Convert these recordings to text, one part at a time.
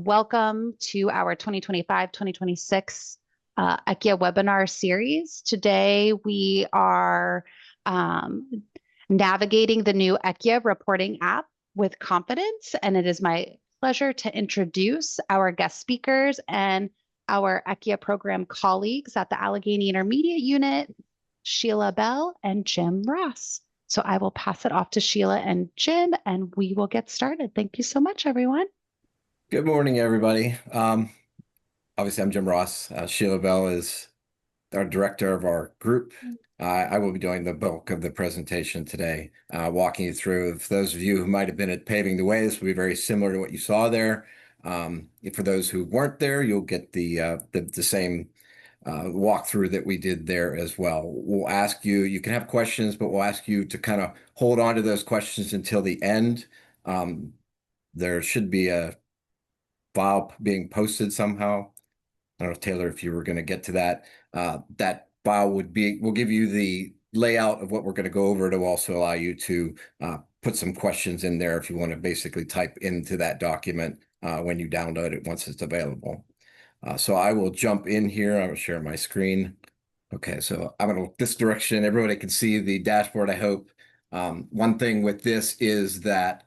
welcome to our 2025-2026 ECYEH webinar series. Today we are navigating the new ECYEH Reporting App with confidence, and it is my pleasure to introduce our guest speakers and our ECYEH program colleagues at the Allegheny Intermediate Unit, Sheila Bell and Jim Ross. So I will pass it off to Sheila and Jim, and we will get started. Thank you so much, everyone. Good morning, everybody. Obviously, I'm Jim Ross. Sheila Bell is our director of our group. I will be doing the bulk of the presentation today, walking you through. For those of you who might have been at Paving the Way, this will be very similar to what you saw there. For those who weren't there, you'll get the same walkthrough that we did there as well. We'll ask you, you can have questions, but we'll ask you to kind of hold on to those questions until the end. There should be a file being posted somehow. I don't know, Taylor, if you were going to get to that. That file will give you the layout of what we're going to go over. It'll also allow you to put some questions in there if you want to basically type into that document when you download it once it's available. So I will jump in here. I will share my screen. Okay, so I'm going to look this direction. Everybody can see the dashboard, I hope. One thing with this is that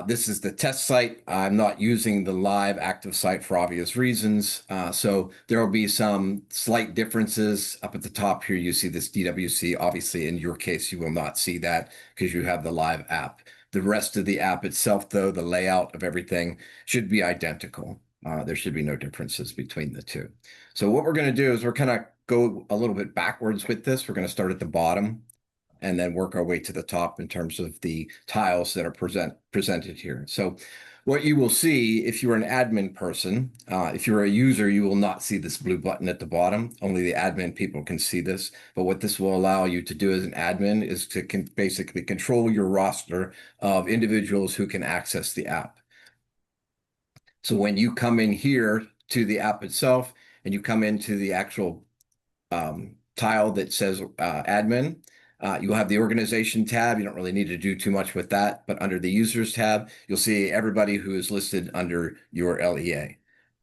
this is the test site. I'm not using the live active site for obvious reasons. So there will be some slight differences. Up at the top here, you see this DWC. Obviously, in your case, you will not see that because you have the live app. The rest of the app itself, though, the layout of everything should be identical. There should be no differences between the two. So what we're going to do is we're kind of go a little bit backwards with this. We're going to start at the bottom and then work our way to the top in terms of the tiles that are presented here. So what you will see, if you're an admin person, if you're a user, you will not see this blue button at the bottom. Only the admin people can see this. But what this will allow you to do as an admin is to basically control your roster of individuals who can access the app. So when you come in here to the app itself, and you come into the actual tile that says admin, you'll have the organization tab. You don't really need to do too much with that, but under the users tab, you'll see everybody who is listed under your LEA.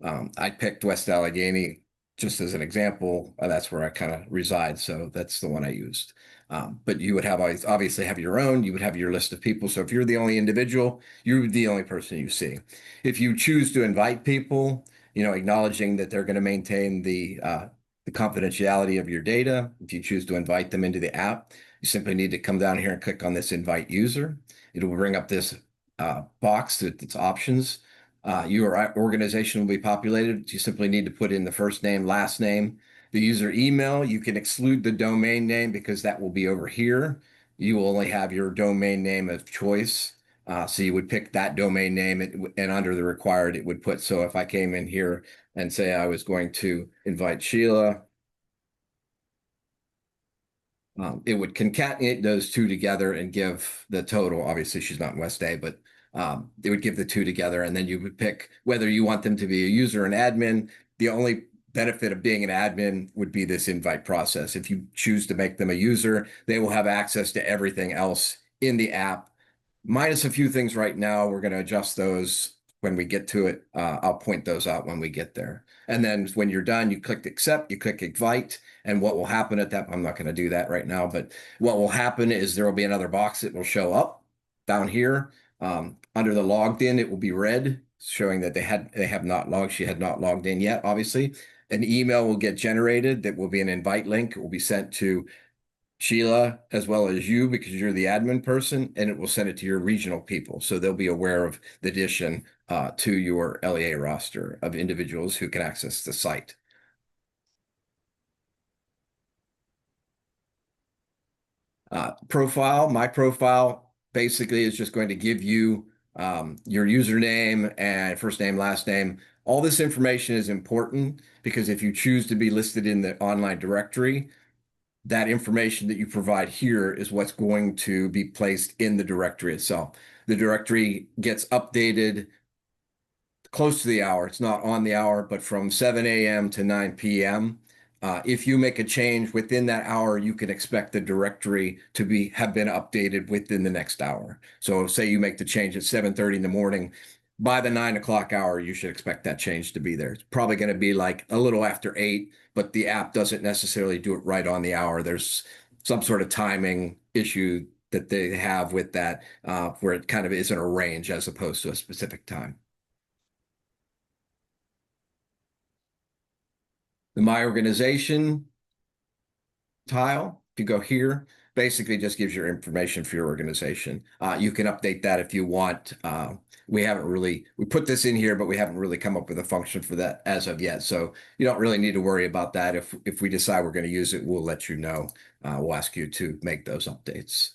I picked West Allegheny just as an example. That's where I kind of reside, so that's the one I used. But you would have obviously have your own. You would have your list of people. So if you're the only individual, you're the only person you see. If you choose to invite people, acknowledging that they're going to maintain the confidentiality of your data. If you choose to invite them into the app, you simply need to come down here and click on this invite user. It'll bring up this box with its options. Your organization will be populated. You simply need to put in the first name, last name, the user email. You can exclude the domain name because that will be over here. You will only have your domain name of choice. So you would pick that domain name and under the required, it would put, so if I came in here and say I was going to invite Sheila, it would concatenate those two together and give the total. Obviously, she's not in West A, but it would give the two together, and then you would pick whether you want them to be a user or an admin. The only benefit of being an admin would be this invite process. If you choose to make them a user, they will have access to everything else in the app, minus a few things right now. We're going to adjust those when we get to it. I'll point those out when we get there. And then when you're done, you click accept, you click invite, and what will happen at that, I'm not going to do that right now, but what will happen is there will be another box that will show up down here. Under the logged in, it will be red, showing that they have not logged. She had not logged in yet, obviously. An email will get generated that will be an invite link. It will be sent to Sheila as well as you because you're the admin person, and it will send it to your regional people. So they'll be aware of the addition to your LEA roster of individuals who can access the site. Profile, my profile basically is just going to give you your username and first name, last name. All this information is important because if you choose to be listed in the online directory, that information that you provide here is what's going to be placed in the directory itself. The directory gets updated close to the hour. It's not on the hour, but from 7 a.m. to 9 p.m. If you make a change within that hour, you can expect the directory to have been updated within the next hour. So say you make the change at 7:30 in the morning, by the 9 o'clock hour, you should expect that change to be there. It's probably going to be like a little after 8, but the app doesn't necessarily do it right on the hour. There's some sort of timing issue that they have with that, where it kind of is in a range as opposed to a specific time. The My Organization tile, if you go here, basically just gives your information for your organization. You can update that if you want. We put this in here, but we haven't really come up with a function for that as of yet. So you don't really need to worry about that. If we decide we're going to use it, we'll let you know. We'll ask you to make those updates.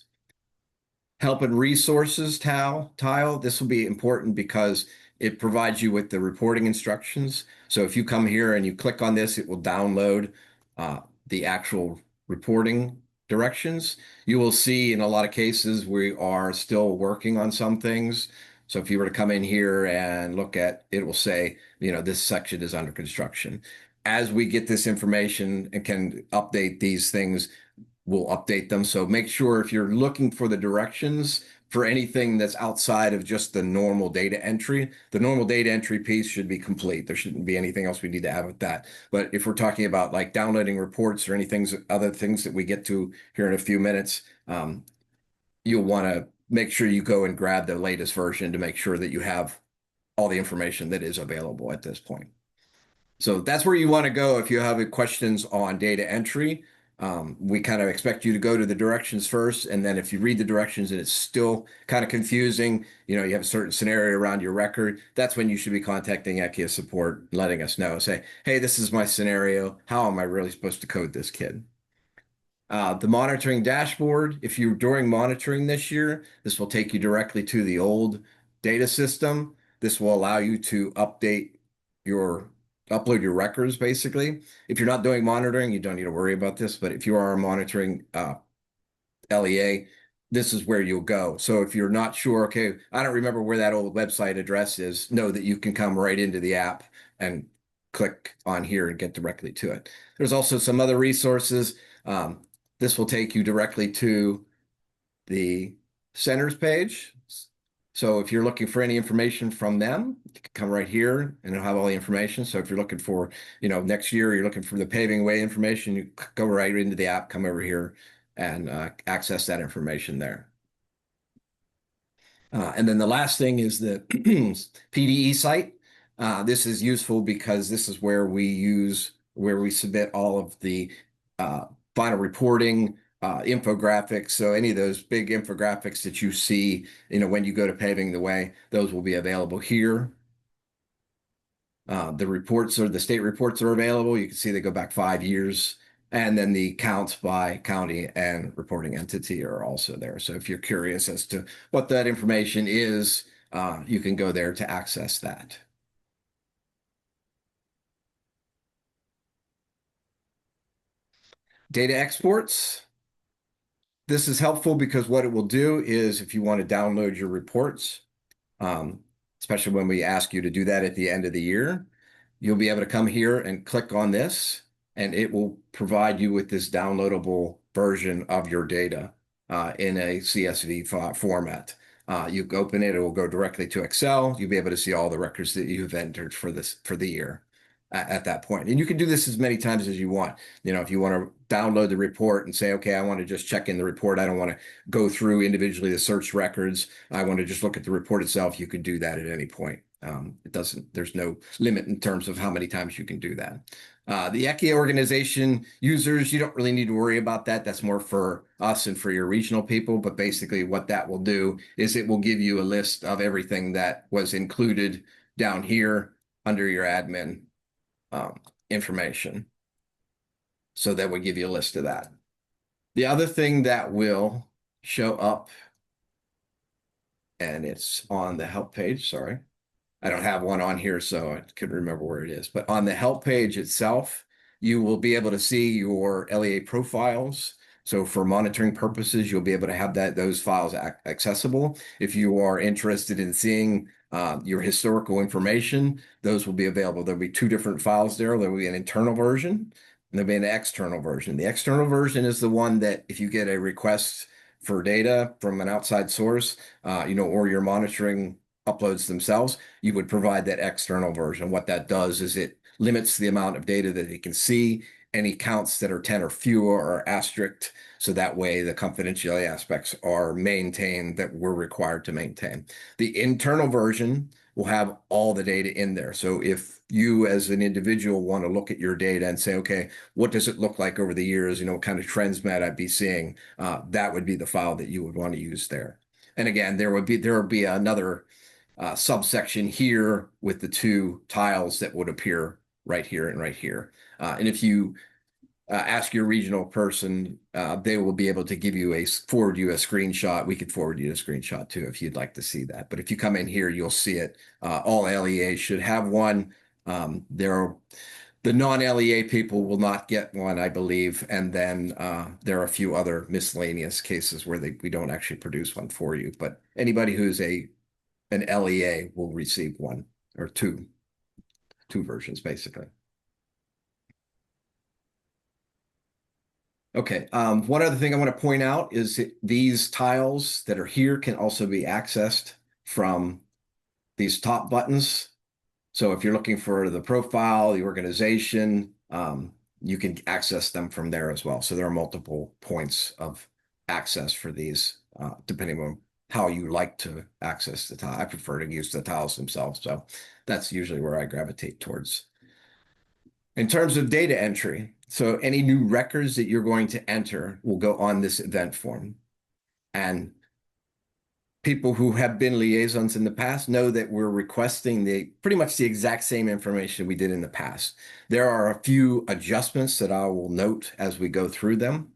Help and resources tile. This will be important because it provides you with the reporting instructions. So if you come here and you click on this, it will download the actual reporting directions. You will see in a lot of cases we are still working on some things. So if you were to come in here and look at, it will say, this section is under construction. As we get this information and can update these things, we'll update them. So make sure if you're looking for the directions for anything that's outside of just the normal data entry, the normal data entry piece should be complete. There shouldn't be anything else we need to add with that. But if we're talking about like downloading reports or other things that we get to here in a few minutes, you'll want to make sure you go and grab the latest version to make sure that you have all the information that is available at this point. So that's where you want to go if you have questions on data entry. We kind of expect you to go to the directions first, and then if you read the directions and it's still kind of confusing, you have a certain scenario around your record, that's when you should be contacting ECYEH support, letting us know. Say, hey, this is my scenario. How am I really supposed to code this kid? The monitoring dashboard, if you're doing monitoring this year, this will take you directly to the old data system. This will allow you to upload your records, basically. If you're not doing monitoring, you don't need to worry about this. But if you are monitoring LEA, this is where you'll go. So if you're not sure, okay, I don't remember where that old website address is, know that you can come right into the app and click on here and get directly to it. There's also some other resources. This will take you directly to the centers page. So if you're looking for any information from them, you can come right here and it'll have all the information. So if you're looking for, next year, you're looking for the paving way information, you go right into the app, come over here and access that information there. And then the last thing is the PDE site. This is useful because this is where we submit all of the final reporting, infographics. So any of those big infographics that you see, when you go to Paving the Way, those will be available here. The state reports are available. You can see they go back 5 years. And then the counts by county and reporting entity are also there. So if you're curious as to what that information is, you can go there to access that. Data exports. This is helpful because what it will do is if you want to download your reports, especially when we ask you to do that at the end of the year, you'll be able to come here and click on this, and it will provide you with this downloadable version of your data in a CSV format. You open it, it will go directly to Excel. You'll be able to see all the records that you've entered for the year at that point. And you can do this as many times as you want. If you want to download the report and say, okay, I want to just check in the report. I don't want to go through individually the search records. I want to just look at the report itself. You can do that at any point. There's no limit in terms of how many times you can do that. The ECYEH organization users, you don't really need to worry about that. That's more for us and for your regional people. But basically what that will do is it will give you a list of everything that was included down here under your admin information. So that will give you a list of that. The other thing that will show up, and it's on the help page, sorry. I don't have one on here, so I couldn't remember where it is. But on the help page itself, you will be able to see your LEA profiles. So for monitoring purposes, you'll be able to have those files accessible. If you are interested in seeing your historical information, those will be available. There'll be 2 different files there. There'll be an internal version and there'll be an external version. The external version is the one that if you get a request for data from an outside source, or you're monitoring uploads themselves, you would provide that external version. What that does is it limits the amount of data that they can see, any counts that are 10 or fewer are asterisked, so that way the confidentiality aspects are maintained that we're required to maintain. The internal version will have all the data in there. So if you as an individual want to look at your data and say, okay, what does it look like over the years? You know, what kind of trends might I be seeing? That would be the file that you would want to use there. And again, there would be another subsection here with the two tiles that would appear right here and right here. And if you ask your regional person, they will be able to give you forward you a screenshot. We could forward you a screenshot too if you'd like to see that. But if you come in here, you'll see it. All LEAs should have one. The non-LEA people will not get one, I believe. And then there are a few other miscellaneous cases where we don't actually produce one for you. But anybody who's an LEA will receive one or two versions, basically. Okay, one other thing I want to point out is that these tiles that are here can also be accessed from these top buttons. So if you're looking for the profile, the organization, you can access them from there as well. So there are multiple points of access for these, depending on how you like to access the tile. I prefer to use the tiles themselves, so that's usually where I gravitate towards. In terms of data entry, so any new records that you're going to enter will go on this event form. And people who have been liaisons in the past know that we're requesting pretty much the exact same information we did in the past. There are a few adjustments that I will note as we go through them.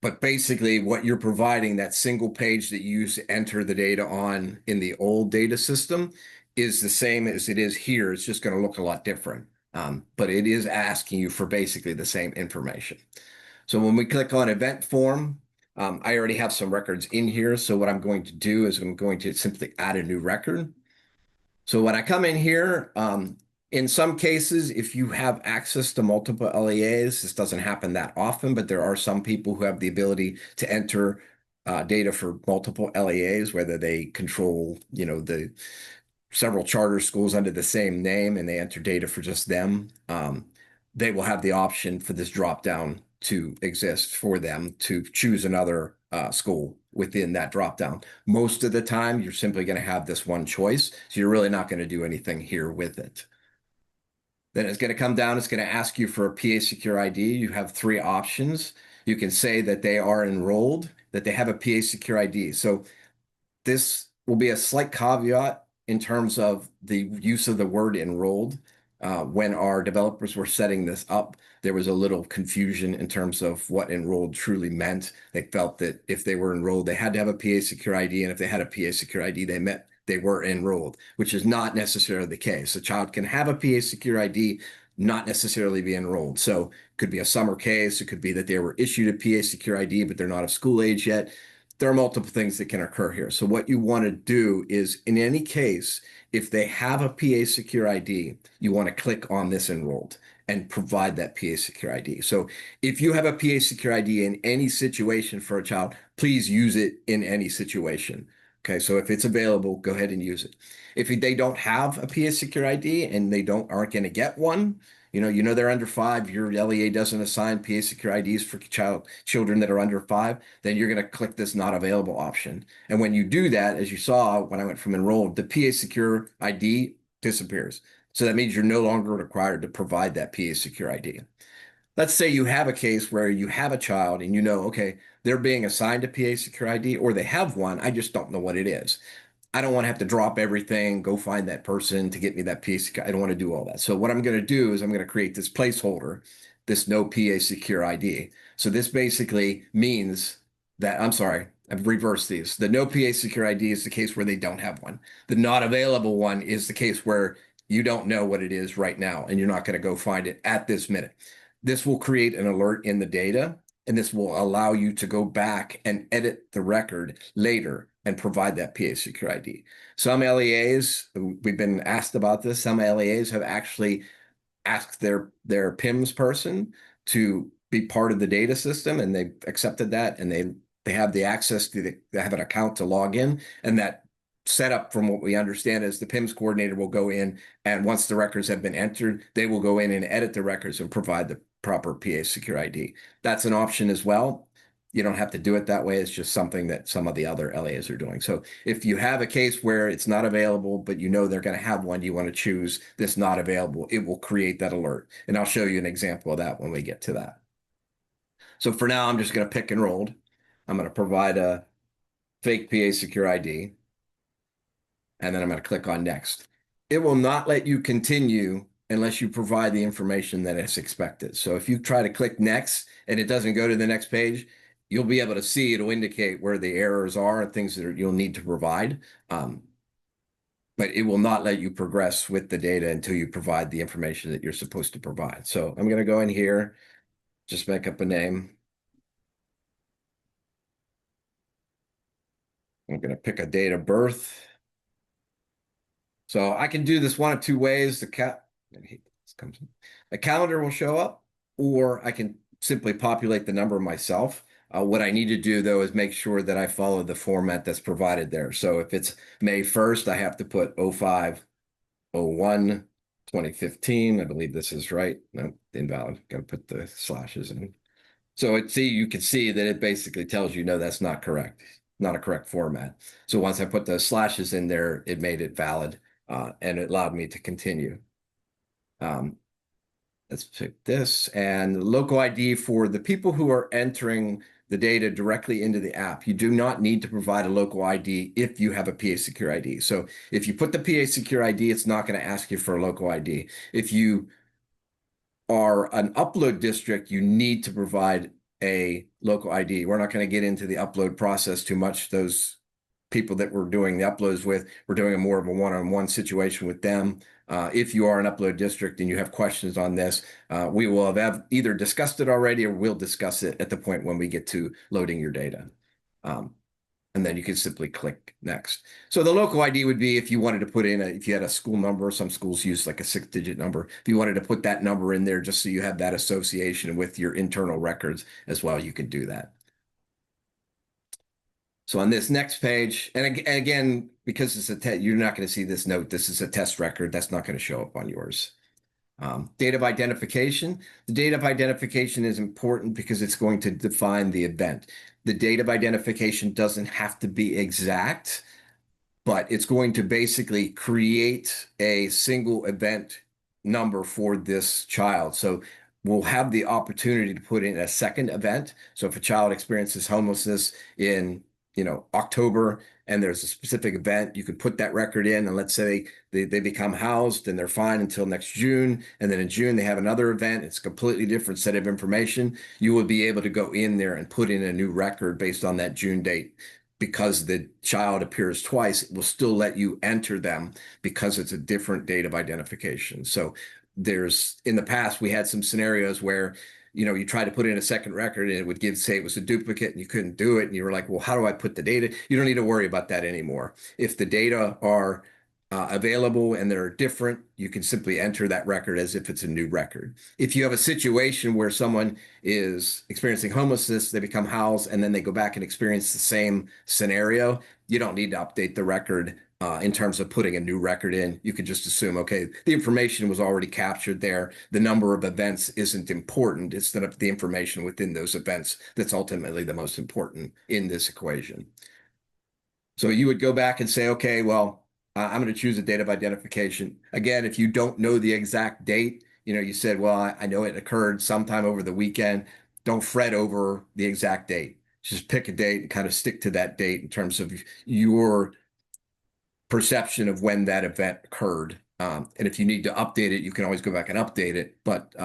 But basically what you're providing, that single page that you use to enter the data on in the old data system, is the same as it is here. It's just going to look a lot different. But it is asking you for basically the same information. So when we click on event form, I already have some records in here. So what I'm going to do is I'm going to simply add a new record. So when I come in here, in some cases, if you have access to multiple LEAs, this doesn't happen that often, but there are some people who have the ability to enter data for multiple LEAs, whether they control, you know, the several charter schools under the same name and they enter data for just them. They will have the option for this drop down to exist for them to choose another school within that drop down. Most of the time, you're simply going to have this one choice. So you're really not going to do anything here with it. Then it's going to come down. It's going to ask you for a PA Secure ID. You have three options. You can say that they are enrolled, that they have a PA Secure ID. So this will be a slight caveat in terms of the use of the word enrolled. When our developers were setting this up, there was a little confusion in terms of what enrolled truly meant. They felt that if they were enrolled, they had to have a PA Secure ID, and if they had a PA Secure ID, they meant they were enrolled, which is not necessarily the case. A child can have a PA Secure ID, not necessarily be enrolled. So it could be a summer case. It could be that they were issued a PA Secure ID, but they're not of school age yet. There are multiple things that can occur here. So what you want to do is, in any case, if they have a PA Secure ID, you want to click on this enrolled and provide that PA Secure ID. So if you have a PA Secure ID in any situation for a child, please use it in any situation. Okay, so if it's available, go ahead and use it. If they don't have a PA Secure ID and they aren't going to get one, you know they're under 5, your LEA doesn't assign PA Secure IDs for children that are under 5, then you're going to click this not available option. And when you do that, as you saw when I went from enrolled, the PA Secure ID disappears. So that means you're no longer required to provide that PA Secure ID. Let's say you have a case where you have a child and you know, okay, they're being assigned a PA Secure ID, or they have one, I just don't know what it is. I don't want to have to drop everything, go find that person to get me that PA Secure. I don't want to do all that. So what I'm going to do is I'm going to create this placeholder, this no PA Secure ID. So this basically means that, I'm sorry, I've reversed these. The no PA Secure ID is the case where they don't have one. The not available one is the case where you don't know what it is right now and you're not going to go find it at this minute. This will create an alert in the data, and this will allow you to go back and edit the record later and provide that PA Secure ID. Some LEAs, we've been asked about this, some LEAs have actually asked their PIMS person to be part of the data system, and they've accepted that, and they they have the access to they have an account to log in, and that setup, from what we understand, is the PIMS coordinator will go in, and once the records have been entered, they will go in and edit the records and provide the proper PA secure ID. That's an option as well. You don't have to do it that way. It's just something that some of the other LAs are doing. So if you have a case where it's not available, but you know they're going to have one, you want to choose this not available, it will create that alert. And I'll show you an example of that when we get to that. So for now, I'm just going to pick enrolled. I'm going to provide a fake PA secure ID. And then I'm going to click on next. It will not let you continue unless you provide the information that is expected. So if you try to click next and it doesn't go to the next page, you'll be able to see, it'll indicate where the errors are and things that you'll need to provide. But it will not let you progress with the data until you provide the information that you're supposed to provide. So I'm going to go in here, just make up a name. I'm going to pick a date of birth. So I can do this one of two ways. A calendar will show up, or I can simply populate the number myself. What I need to do, though, is make sure that I follow the format that's provided there. So if it's May 1st, I have to put 05/01 2015. I believe this is right. No, invalid. Got to put the slashes in. So you can see that it basically tells you, no, that's not correct. Not a correct format. So once I put the slashes in there, it made it valid. And it allowed me to continue. Let's pick this, and local ID for the people who are entering the data directly into the app. You do not need to provide a local ID if you have a PA Secure ID. So if you put the PA Secure ID, it's not going to ask you for a local ID. If you are an upload district, you need to provide a local ID. We're not going to get into the upload process too much. Those people that we're doing the uploads with, we're doing a more of a one-on-one situation with them. If you are an upload district and you have questions on this, we will have either discussed it already or we'll discuss it at the point when we get to loading your data. And then you can simply click next. So the local ID would be if you wanted to put in, if you had a school number, some schools use like a 6-digit number. If you wanted to put that number in there just so you have that association with your internal records as well, you can do that. So on this next page, and again, because it's a test, you're not going to see this note. This is a test record. That's not going to show up on yours. Date of identification. The date of identification is important because it's going to define the event. The date of identification doesn't have to be exact, but it's going to basically create a single event number for this child. So we'll have the opportunity to put in a second event. So if a child experiences homelessness in October, and there's a specific event, you could put that record in, and let's say they become housed and they're fine until next June, and then in June they have another event. It's a completely different set of information. You will be able to go in there and put in a new record based on that June date. Because the child appears twice, it will still let you enter them because it's a different date of identification. So in the past, we had some scenarios where you try to put in a second record and it would say it was a duplicate and you couldn't do it. And you were like, well, how do I put the data? You don't need to worry about that anymore. If the data are available and they're different, you can simply enter that record as if it's a new record. If you have a situation where someone is experiencing homelessness, they become housed, and then they go back and experience the same scenario, you don't need to update the record in terms of putting a new record in. You could just assume, okay, the information was already captured there. The number of events isn't important. It's the information within those events that's ultimately the most important in this equation. So you would go back and say, okay, well, I'm going to choose a date of identification. Again, if you don't know the exact date, you said, well, I know it occurred sometime over the weekend. Don't fret over the exact date. Just pick a date and kind of stick to that date in terms of your perception of when that event occurred. And if you need to update it, you can always go back and update it. But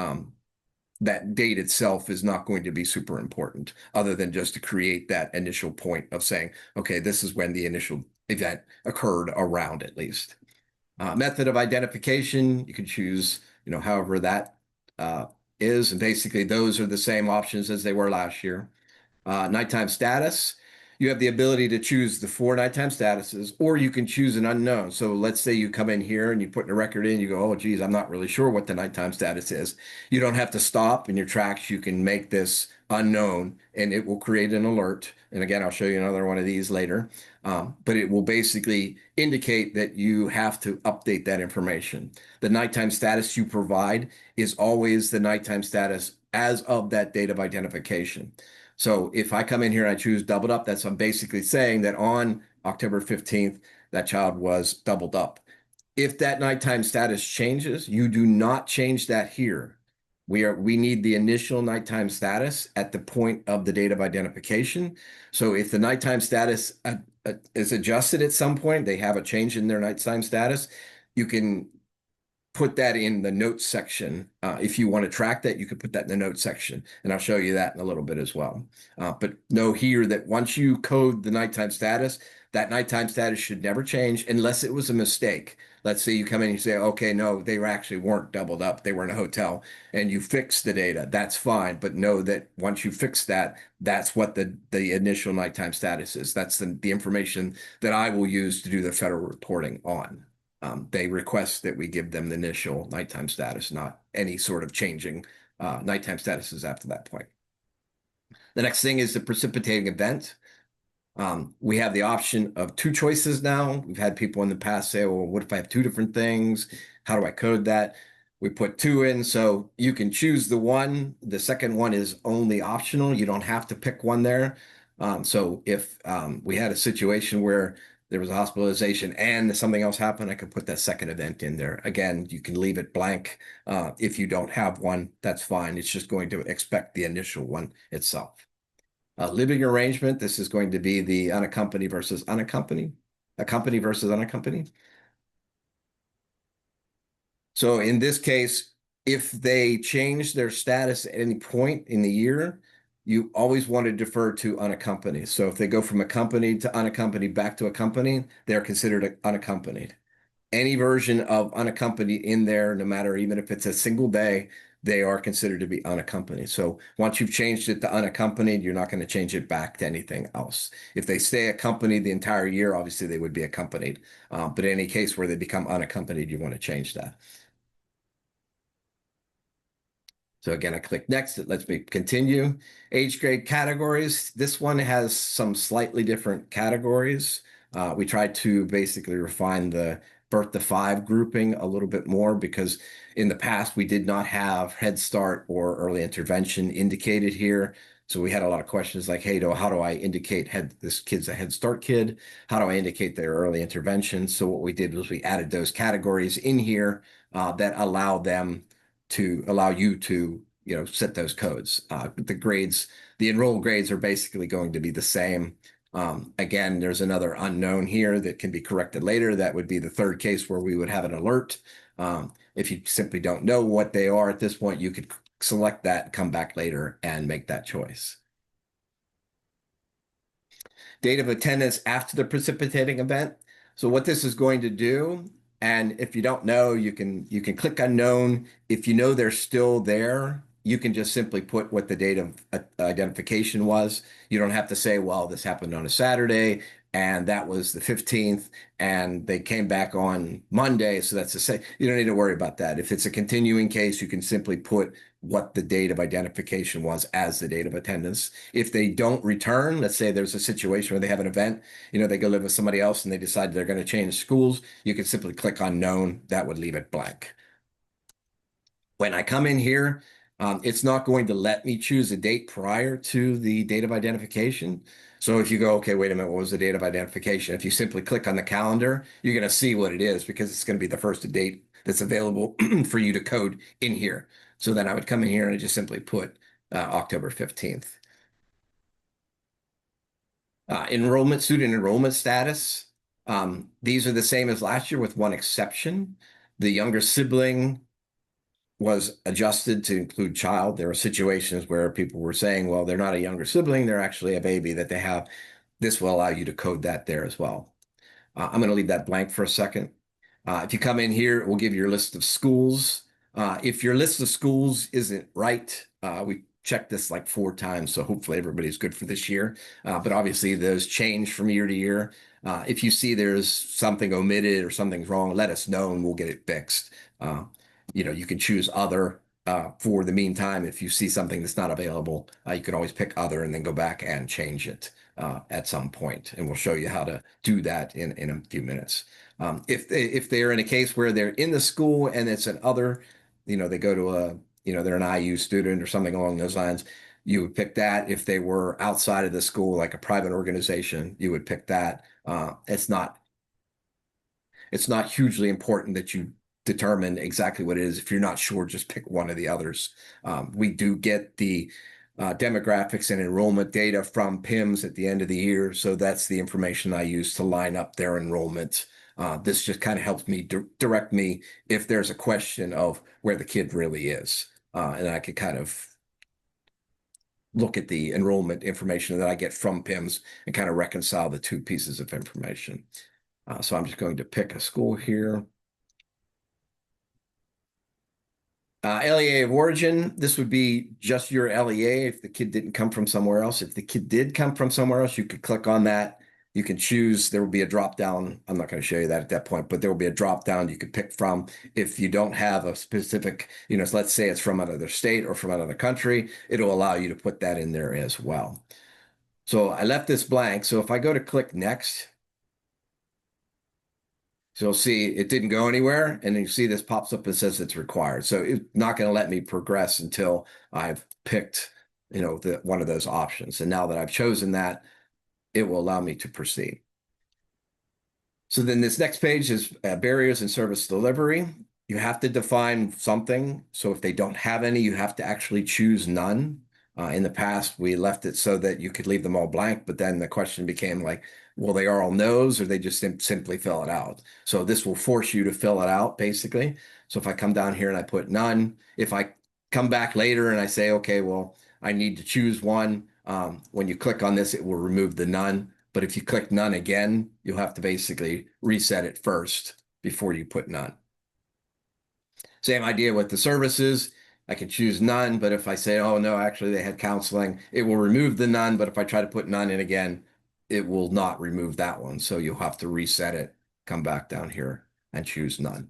that date itself is not going to be super important, other than just to create that initial point of saying, okay, this is when the initial event occurred around, at least. Method of identification, you can choose, however that is. And basically, those are the same options as they were last year. Nighttime status, you have the ability to choose the 4 nighttime statuses, or you can choose an unknown. So let's say you come in here and you put a record in, you go, oh, geez, I'm not really sure what the nighttime status is. You don't have to stop in your tracks. You can make this unknown and it will create an alert. And again, I'll show you another one of these later. But it will basically indicate that you have to update that information. The nighttime status you provide is always the nighttime status as of that date of identification. So if I come in here and I choose doubled up, I'm basically saying that on October 15th, that child was doubled up. If that nighttime status changes, you do not change that here. We need the initial nighttime status at the point of the date of identification. So if the nighttime status is adjusted at some point, they have a change in their nighttime status, you can put that in the notes section. If you want to track that, you could put that in the notes section, and I'll show you that in a little bit as well. But know here that once you code the nighttime status, that nighttime status should never change unless it was a mistake. Let's say you come in and you say, okay, no, they actually weren't doubled up. They were in a hotel, and you fix the data. That's fine. But know that once you fix that, that's what the initial nighttime status is. That's the information that I will use to do the federal reporting on. They request that we give them the initial nighttime status, not any sort of changing nighttime statuses after that point. The next thing is the precipitating event. We have the option of 2 choices now. We've had people in the past say, well, what if I have 2 different things? How do I code that? We put 2 in, so you can choose the one. The second one is only optional. You don't have to pick one there. So if we had a situation where there was a hospitalization and something else happened, I could put that second event in there. Again, you can leave it blank. If you don't have one, that's fine. It's just going to expect the initial one itself. Living arrangement, this is going to be the unaccompanied versus unaccompanied, accompanied versus unaccompanied. So in this case, if they change their status at any point in the year, you always want to defer to unaccompanied. So if they go from accompanied to unaccompanied back to accompanied, they're considered unaccompanied. Any version of unaccompanied in there, no matter even if it's a single day, they are considered to be unaccompanied. So once you've changed it to unaccompanied, you're not going to change it back to anything else. If they stay accompanied the entire year, obviously they would be accompanied. But in any case where they become unaccompanied, you want to change that. So again, I click next. It lets me continue. Age grade categories. This one has some slightly different categories. We tried to basically refine the birth to 5 grouping a little bit more because in the past we did not have Head Start or early intervention indicated here. So we had a lot of questions like, hey, how do I indicate this kid's a Head Start kid? How do I indicate their early intervention? So what we did was we added those categories in here that allow you to set those codes. The grades, the enrolled grades are basically going to be the same. Again, there's another unknown here that can be corrected later. That would be the third case where we would have an alert. If you simply don't know what they are at this point, you could select that, come back later and make that choice. Date of attendance after the precipitating event. So what this is going to do, and if you don't know, you can click unknown. If you know they're still there, you can just simply put what the date of identification was. You don't have to say, well, this happened on a Saturday and that was the 15th and they came back on Monday. So that's the same. You don't need to worry about that. If it's a continuing case, you can simply put what the date of identification was as the date of attendance. If they don't return, let's say there's a situation where they have an event, they go live with somebody else and they decide they're going to change schools, you can simply click unknown. That would leave it blank. When I come in here, it's not going to let me choose a date prior to the date of identification. So if you go, okay, wait a minute, what was the date of identification? If you simply click on the calendar, you're going to see what it is because it's going to be the first date that's available for you to code in here. So then I would come in here and I just simply put October 15th. Student enrollment status. These are the same as last year with one exception. The younger sibling was adjusted to include child. There are situations where people were saying, well, they're not a younger sibling, they're actually a baby that they have. This will allow you to code that there as well. I'm going to leave that blank for a second. If you come in here, it will give you your list of schools. If your list of schools isn't right, we checked this like 4 times, so hopefully everybody's good for this year. But obviously those change from year to year. If you see there's something omitted or something's wrong, let us know and we'll get it fixed. You can choose other for the meantime. If you see something that's not available, you can always pick other and then go back and change it at some point. And we'll show you how to do that in a few minutes. If they're in a case where they're in the school and it's an other, they go to they're an IU student or something along those lines, you would pick that. If they were outside of the school, like a private organization, you would pick that. It's not hugely important that you determine exactly what it is. If you're not sure, just pick one of the others. We do get the demographics and enrollment data from PIMS at the end of the year. So that's the information I use to line up their enrollment. This just kind of helps me direct me if there's a question of where the kid really is. And I could kind of look at the enrollment information that I get from PIMS and kind of reconcile the two pieces of information. So I'm just going to pick a school here. LEA of origin, this would be just your LEA if the kid didn't come from somewhere else. If the kid did come from somewhere else, you could click on that. You can choose, there will be a drop down. I'm not going to show you that at that point, but there will be a drop down you could pick from. If you don't have a specific, so let's say it's from another state or from another country, it'll allow you to put that in there as well. So I left this blank. So if I go to click next, so you'll see it didn't go anywhere, and then you see this pops up and says it's required. So it's not going to let me progress until I've picked, one of those options. And now that I've chosen that, it will allow me to proceed. So then this next page is barriers in service delivery. You have to define something. So if they don't have any, you have to actually choose none. In the past, we left it so that you could leave them all blank, but then the question became like, well, they are all no's, or they just simply fill it out. So this will force you to fill it out, basically. So if I come down here and I put none, if I come back later and I say, okay, well, I need to choose one, when you click on this, it will remove the none. But if you click none again, you'll have to basically reset it first before you put none. Same idea with the services. I can choose none, but if I say, oh no, actually they had counseling, it will remove the none. But if I try to put none in again, it will not remove that one. So you'll have to reset it, come back down here and choose none.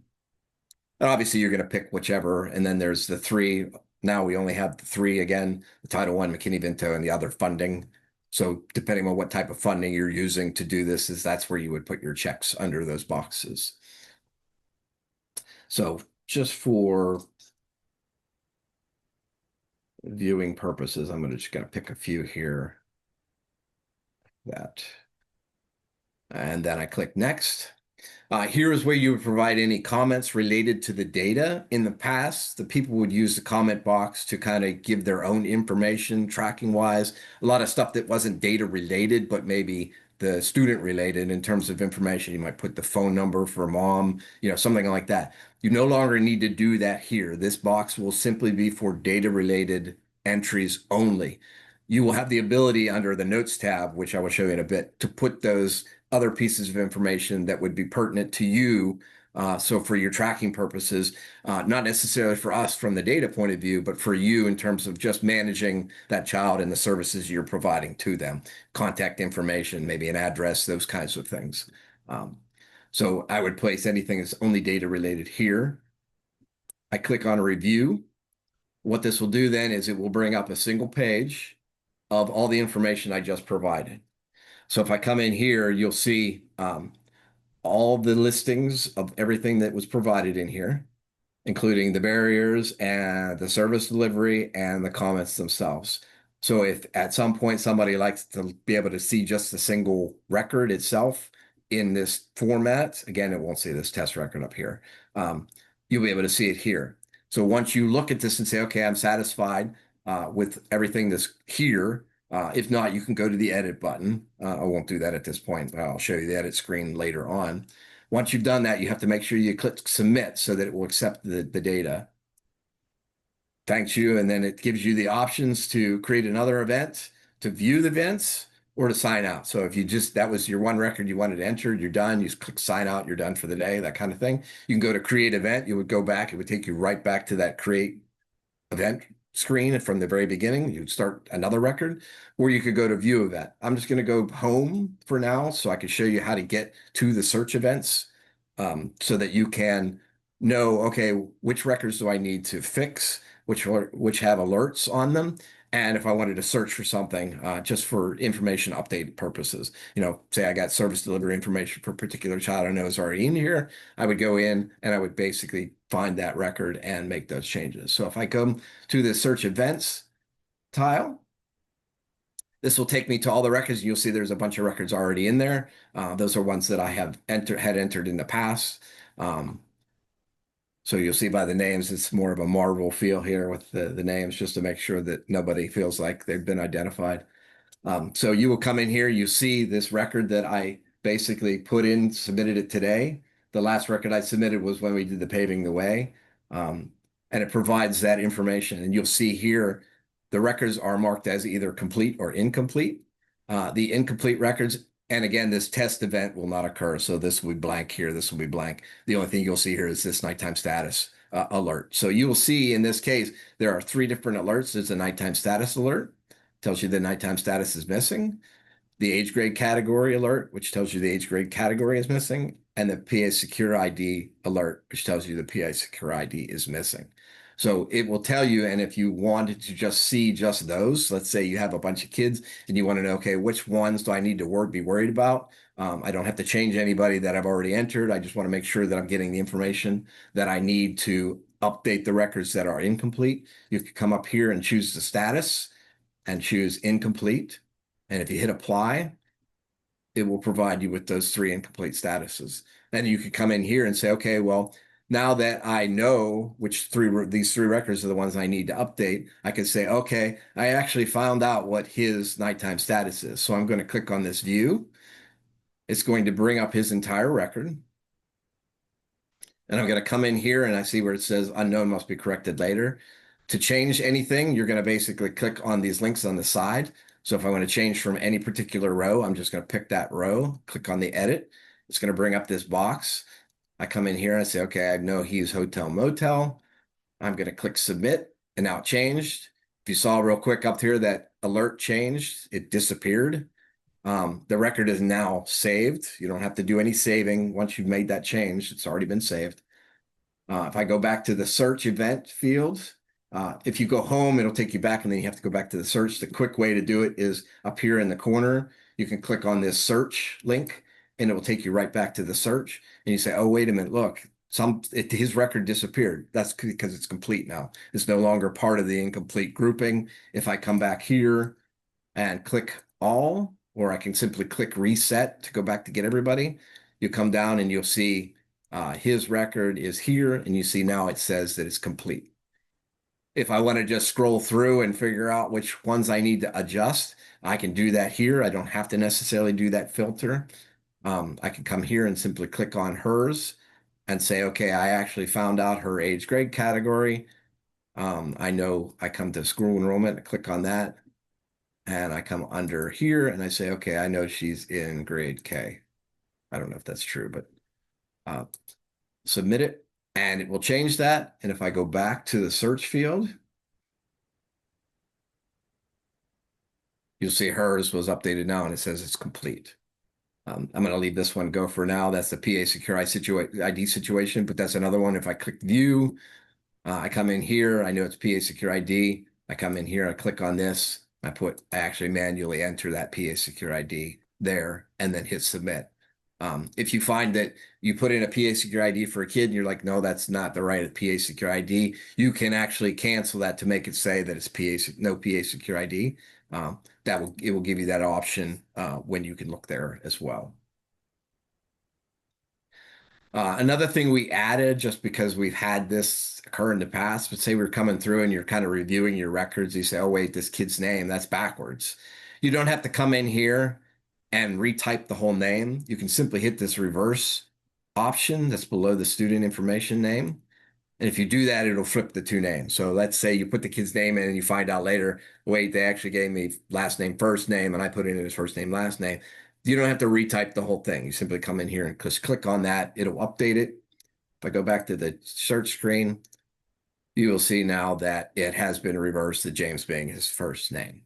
And obviously you're going to pick whichever. And then there's the 3. Now we only have the 3 again, the Title I, McKinney-Vento, and the other funding. So depending on what type of funding you're using to do this, that's where you would put your checks under those boxes. So just for viewing purposes, I'm just going to pick a few here. And then I click next. Here is where you would provide any comments related to the data. In the past, the people would use the comment box to kind of give their own information tracking wise, a lot of stuff that wasn't data related, but maybe the student related in terms of information. You might put the phone number for mom, something like that. You no longer need to do that here. This box will simply be for data related entries only. You will have the ability under the notes tab, which I will show you in a bit, to put those other pieces of information that would be pertinent to you. So for your tracking purposes, not necessarily for us from the data point of view, but for you in terms of just managing that child and the services you're providing to them, contact information, maybe an address, those kinds of things. So I would place anything that's only data related here. I click on review. What this will do then is it will bring up a single page of all the information I just provided. So if I come in here, you'll see all the listings of everything that was provided in here, including the barriers and the service delivery and the comments themselves. So if at some point somebody likes to be able to see just the single record itself in this format, again, it won't see this test record up here. You'll be able to see it here. So once you look at this and say, okay, I'm satisfied with everything that's here. If not, you can go to the edit button. I won't do that at this point. I'll show you the edit screen later on. Once you've done that, you have to make sure you click submit so that it will accept the data. Thanks you. And then it gives you the options to create another event, to view the events, or to sign out. So if you that was your one record you wanted to enter, you're done. You just click sign out, you're done for the day, that kind of thing. You can go to create event. You would go back. It would take you right back to that create event screen from the very beginning. You'd start another record, or you could go to view event. I'm just going to go home for now so I can show you how to get to the search events so that you can know, okay, which records do I need to fix, which have alerts on them. And if I wanted to search for something just for information update purposes, say I got service delivery information for a particular child I know is already in here, I would go in and I would basically find that record and make those changes. So if I come to the search events tile, this will take me to all the records. You'll see there's a bunch of records already in there. Those are ones that I have entered in the past. So you'll see by the names, it's more of a Marvel feel here with the names, just to make sure that nobody feels like they've been identified. So you will come in here, you see this record that I basically put in, submitted it today. The last record I submitted was when we did the paving the way. And it provides that information. And you'll see here, the records are marked as either complete or incomplete. The incomplete records, and again, this test event will not occur. So this will be blank here, this will be blank. The only thing you'll see here is this nighttime status alert. So you will see in this case, there are 3 different alerts. There's a nighttime status alert, tells you the nighttime status is missing, the age grade category alert, which tells you the age grade category is missing, and the PA Secure ID alert, which tells you the PA Secure ID is missing. So it will tell you, and if you wanted to just see just those, let's say you have a bunch of kids and you want to know, okay, which ones do I need to be worried about? I don't have to change anybody that I've already entered. I just want to make sure that I'm getting the information that I need to update the records that are incomplete. You can come up here and choose the status and choose incomplete. And if you hit apply, it will provide you with those 3 incomplete statuses. Then you could come in here and say, okay, well, now that I know which these 3 records are the ones I need to update, I can say, okay, I actually found out what his nighttime status is. So I'm going to click on this view. It's going to bring up his entire record. And I'm going to come in here and I see where it says unknown must be corrected later. To change anything, you're going to basically click on these links on the side. So if I want to change from any particular row, I'm just going to pick that row, click on the edit. It's going to bring up this box. I come in here and I say, okay, I know he's hotel motel. I'm going to click submit, and now it changed. If you saw real quick up here, that alert changed, it disappeared. The record is now saved. You don't have to do any saving. Once you've made that change, it's already been saved. If I go back to the search event field, if you go home, it'll take you back and then you have to go back to the search. The quick way to do it is up here in the corner. You can click on this search link and it will take you right back to the search. And you say, oh, wait a minute, look, his record disappeared. That's because it's complete now. It's no longer part of the incomplete grouping. If I come back here and click all, or I can simply click reset to go back to get everybody, you come down and you'll see his record is here, and you see now it says that it's complete. If I want to just scroll through and figure out which ones I need to adjust, I can do that here. I don't have to necessarily do that filter. I can come here and simply click on hers and say, okay, I actually found out her age grade category. I know I come to school enrollment, I click on that, and I come under here and I say, okay, I know she's in grade K. I don't know if that's true, but submit it and it will change that. And if I go back to the search field, you'll see hers was updated now and it says it's complete. I'm going to leave this one go for now. That's the PA Secure ID situation, but that's another one. If I click view, I come in here, I know it's PA Secure ID. I come in here, I click on this. I actually manually enter that PA Secure ID there and then hit submit. If you find that you put in a PA Secure ID for a kid and you're like, no, that's not the right PA Secure ID, you can actually cancel that to make it say that it's no PA Secure ID. It will give you that option when you can look there as well. Another thing we added, just because we've had this occur in the past, but say we're coming through and you're kind of reviewing your records, you say, oh, wait, this kid's name, that's backwards. You don't have to come in here and retype the whole name. You can simply hit this reverse option that's below the student information name. And if you do that, it'll flip the 2 names. So let's say you put the kid's name in and you find out later, wait, they actually gave me last name, first name, and I put in his first name, last name. You don't have to retype the whole thing. You simply come in here and just click on that. It'll update it. If I go back to the search screen, you will see now that it has been reversed to James being his first name.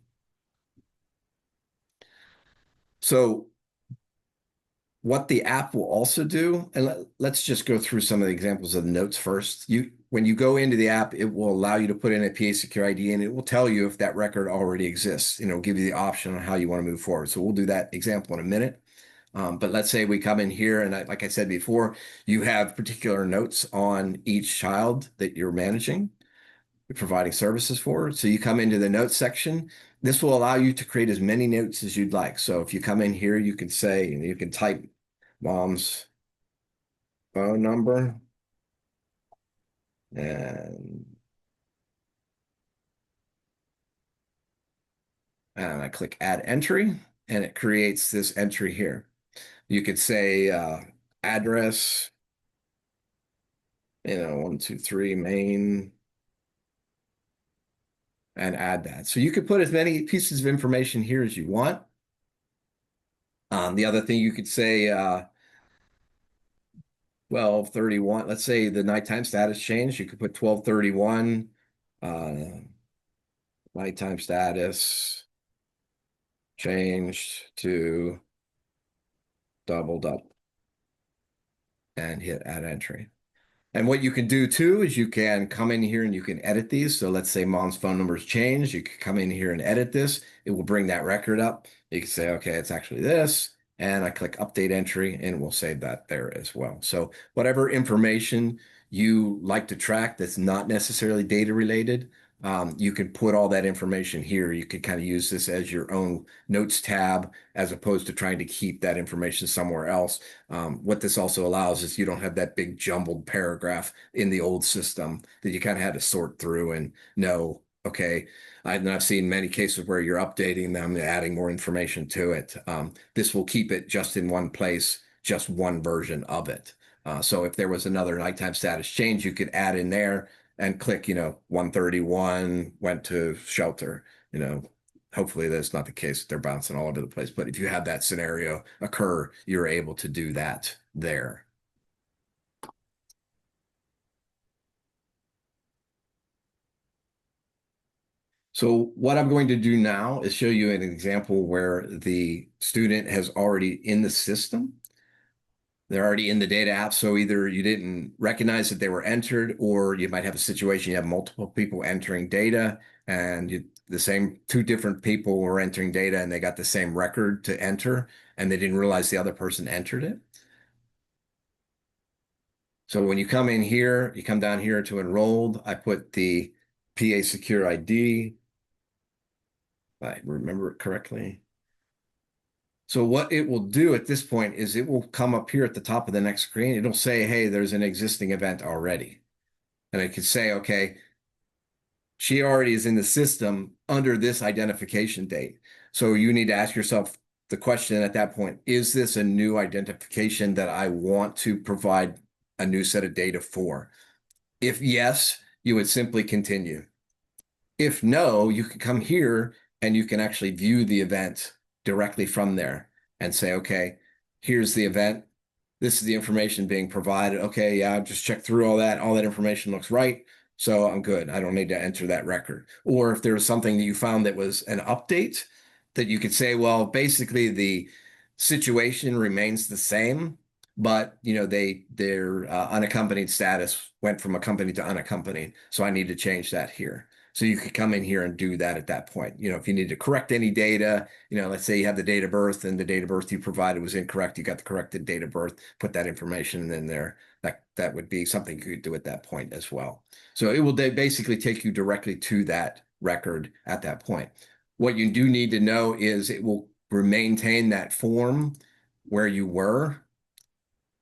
So what the app will also do, and let's just go through some of the examples of the notes first. When you go into the app, it will allow you to put in a PA Secure ID, and it will tell you if that record already exists. It'll give you the option on how you want to move forward. So we'll do that example in a minute. But let's say we come in here, and like I said before, you have particular notes on each child that you're managing, providing services for. So you come into the notes section. This will allow you to create as many notes as you'd like. So if you come in here, you can say, you can type mom's phone number, and I click add entry, and it creates this entry here. You could say address, 123 Main, and add that. So you could put as many pieces of information here as you want. The other thing you could say 1231, let's say the nighttime status changed. You could put 1231, nighttime status changed to doubled up, and hit add entry. And what you can do too is you can come in here and you can edit these. So let's say mom's phone number's changed. You can come in here and edit this. It will bring that record up. You can say, okay, it's actually this. And I click update entry, and we'll save that there as well. So whatever information you like to track that's not necessarily data related, you can put all that information here. You can kind of use this as your own notes tab, as opposed to trying to keep that information somewhere else. What this also allows is you don't have that big jumbled paragraph in the old system that you kind of had to sort through and know, okay, I've seen many cases where you're updating them, adding more information to it. This will keep it just in one place, just one version of it. So if there was another nighttime status change, you could add in there and click, 131 went to shelter. Hopefully that's not the case. They're bouncing all over the place. But if you have that scenario occur, you're able to do that there. So what I'm going to do now is show you an example where the student has already in the system. They're already in the data app. So either you didn't recognize that they were entered, or you might have a situation, you have multiple people entering data, and the same two different people were entering data, and they got the same record to enter, and they didn't realize the other person entered it. So when you come in here, you come down here to enrolled, I put the PA Secure ID, if I remember it correctly. So what it will do at this point is it will come up here at the top of the next screen. It'll say, hey, there's an existing event already. And I could say, okay, she already is in the system under this identification date. So you need to ask yourself the question at that point, is this a new identification that I want to provide a new set of data for? If yes, you would simply continue. If no, you can come here and you can actually view the event directly from there and say, okay, here's the event. This is the information being provided. Okay, yeah, I've just checked through all that. All that information looks right. So I'm good. I don't need to enter that record. Or if there was something that you found that was an update, that you could say, well, basically the situation remains the same, but their unaccompanied status went from accompanied to unaccompanied. So I need to change that here. So you could come in here and do that at that point. If you need to correct any data, let's say you have the date of birth and the date of birth you provided was incorrect. You got the corrected date of birth, put that information in there. That would be something you could do at that point as well. So it will basically take you directly to that record at that point. What you do need to know is it will maintain that form where you were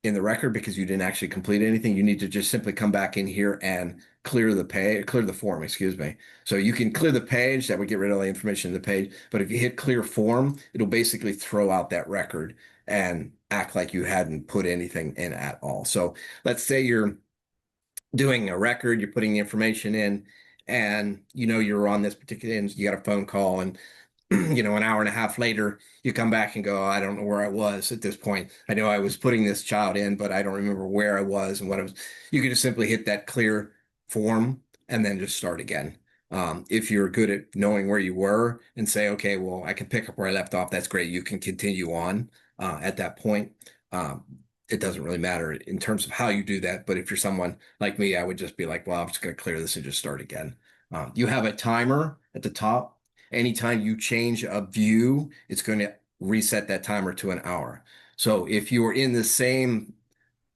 in the record because you didn't actually complete anything. You need to just simply come back in here and clear the form, excuse me. So you can clear the page, that would get rid of all the information in the page. But if you hit clear form, it'll basically throw out that record and act like you hadn't put anything in at all. So let's say you're doing a record, you're putting the information in, and you're on this particular end, you got a phone call, and an hour and a half later, you come back and go, I don't know where I was at this point. I know I was putting this child in, but I don't remember where I was and what I was. You can just simply hit that clear form and then just start again. If you're good at knowing where you were and say, okay, well, I can pick up where I left off, that's great. You can continue on at that point. It doesn't really matter in terms of how you do that. But if you're someone like me, I would just be like, well, I'm just going to clear this and just start again. You have a timer at the top. Anytime you change a view, it's going to reset that timer to an hour. So if you are in the same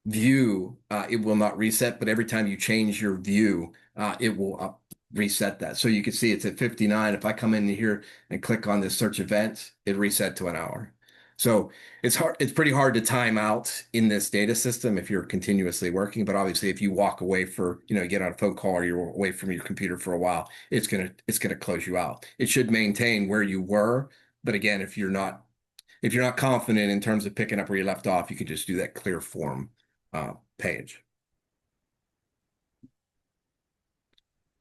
view, it will not reset, but every time you change your view, it will reset that. So you can see it's at 59. If I come in here and click on this search events, it reset to an hour. So it's pretty hard to time out in this data system if you're continuously working. But obviously, if you walk away for, you get on a phone call or you're away from your computer for a while, it's gonna close you out. It should maintain where you were. But again, if you're not confident in terms of picking up where you left off, you could just do that clear form page.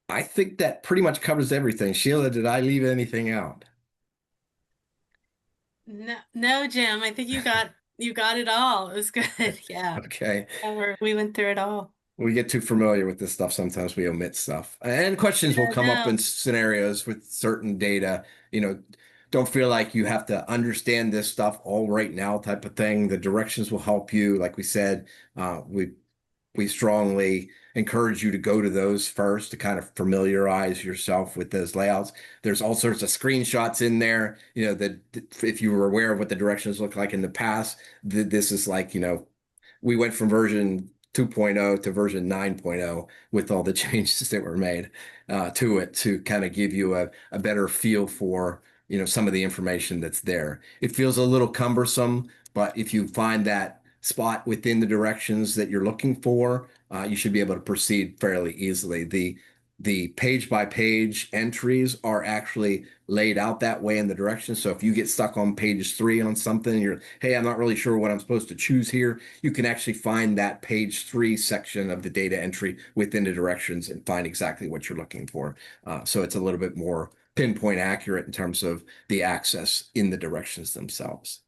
I think that pretty much covers everything. Sheila, did I leave anything out? No, Jim. I think you got it all. It was good. Yeah. Okay. We went through it all. We get too familiar with this stuff. Sometimes we omit stuff, and questions will come up in scenarios with certain data. Don't feel like you have to understand this stuff all right now, type of thing. The directions will help you. Like we said, we strongly encourage you to go to those first to kind of familiarize yourself with those layouts. There's all sorts of screenshots in there, that if you were aware of what the directions look like in the past, this is like, we went from version 2.0 to version 9.0 with all the changes that were made to it to kind of give you a better feel for, some of the information that's there. It feels a little cumbersome, but if you find that spot within the directions that you're looking for, you should be able to proceed fairly easily. The page by page entries are actually laid out that way in the directions. So if you get stuck on page 3 on something, hey, I'm not really sure what I'm supposed to choose here, you can actually find that page 3 section of the data entry within the directions and find exactly what you're looking for. So it's a little bit more pinpoint accurate in terms of the access in the directions themselves.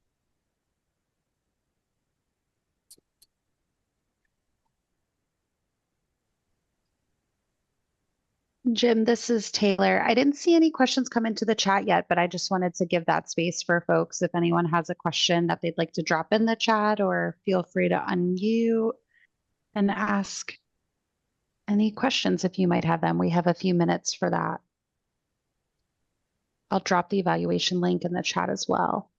Jim, this is Taylor. I didn't see any questions come into the chat yet, but I just wanted to give that space for folks. If anyone has a question that they'd like to drop in the chat, or feel free to unmute and ask any questions if you might have them. We have a few minutes for that. I'll drop the evaluation link in the chat as well.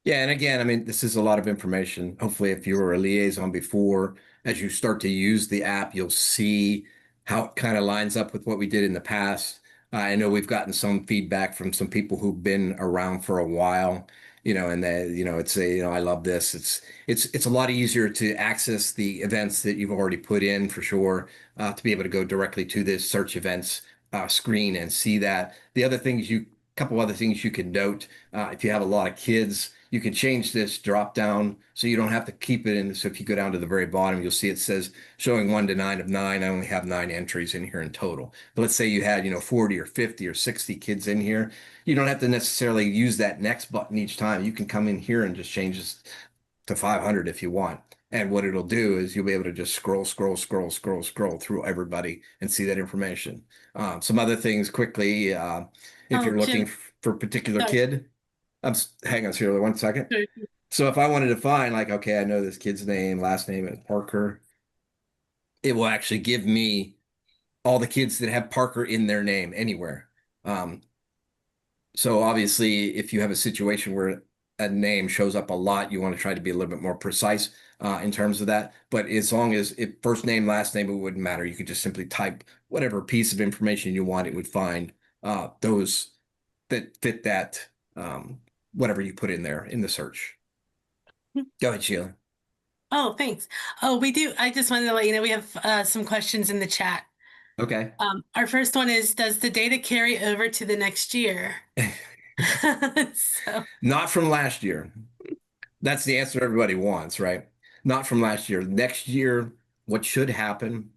Yeah, and again, I mean, this is a lot of information. Hopefully, if you were a liaison before, as you start to use the app, you'll see how it kind of lines up with what we did in the past. I know we've gotten some feedback from some people who've been around for a while, and they, it's I love this. It's a lot easier to access the events that you've already put in for sure, to be able to go directly to this search events screen and see that. The other things couple other things you can note, if you have a lot of kids, you can change this drop down so you don't have to keep it in. So if you go down to the very bottom, you'll see it says showing 1 to 9 of 9. I only have 9 entries in here in total. But let's say you had, 40 or 50 or 60 kids in here. You don't have to necessarily use that next button each time. You can come in here and just change this to 500 if you want. And what it'll do is you'll be able to just scroll through everybody and see that information. Some other things quickly, if you're looking for a particular kid, hang on, Sheila, 1 second. So if I wanted to find, like, okay, I know this kid's name, last name is Parker, it will actually give me all the kids that have Parker in their name anywhere. So obviously, if you have a situation where a name shows up a lot, you want to try to be a little bit more precise in terms of that. But as long as first name, last name, it wouldn't matter. You could just simply type whatever piece of information you want. It would find those that fit that, whatever you put in there in the search. Go ahead, Sheila. Oh, thanks. Oh, we do. I just wanted to let you know we have some questions in the chat. Okay. Our first one is, does the data carry over to the next year? Not from last year. That's the answer everybody wants, right? Not from last year. Next year, what should happen,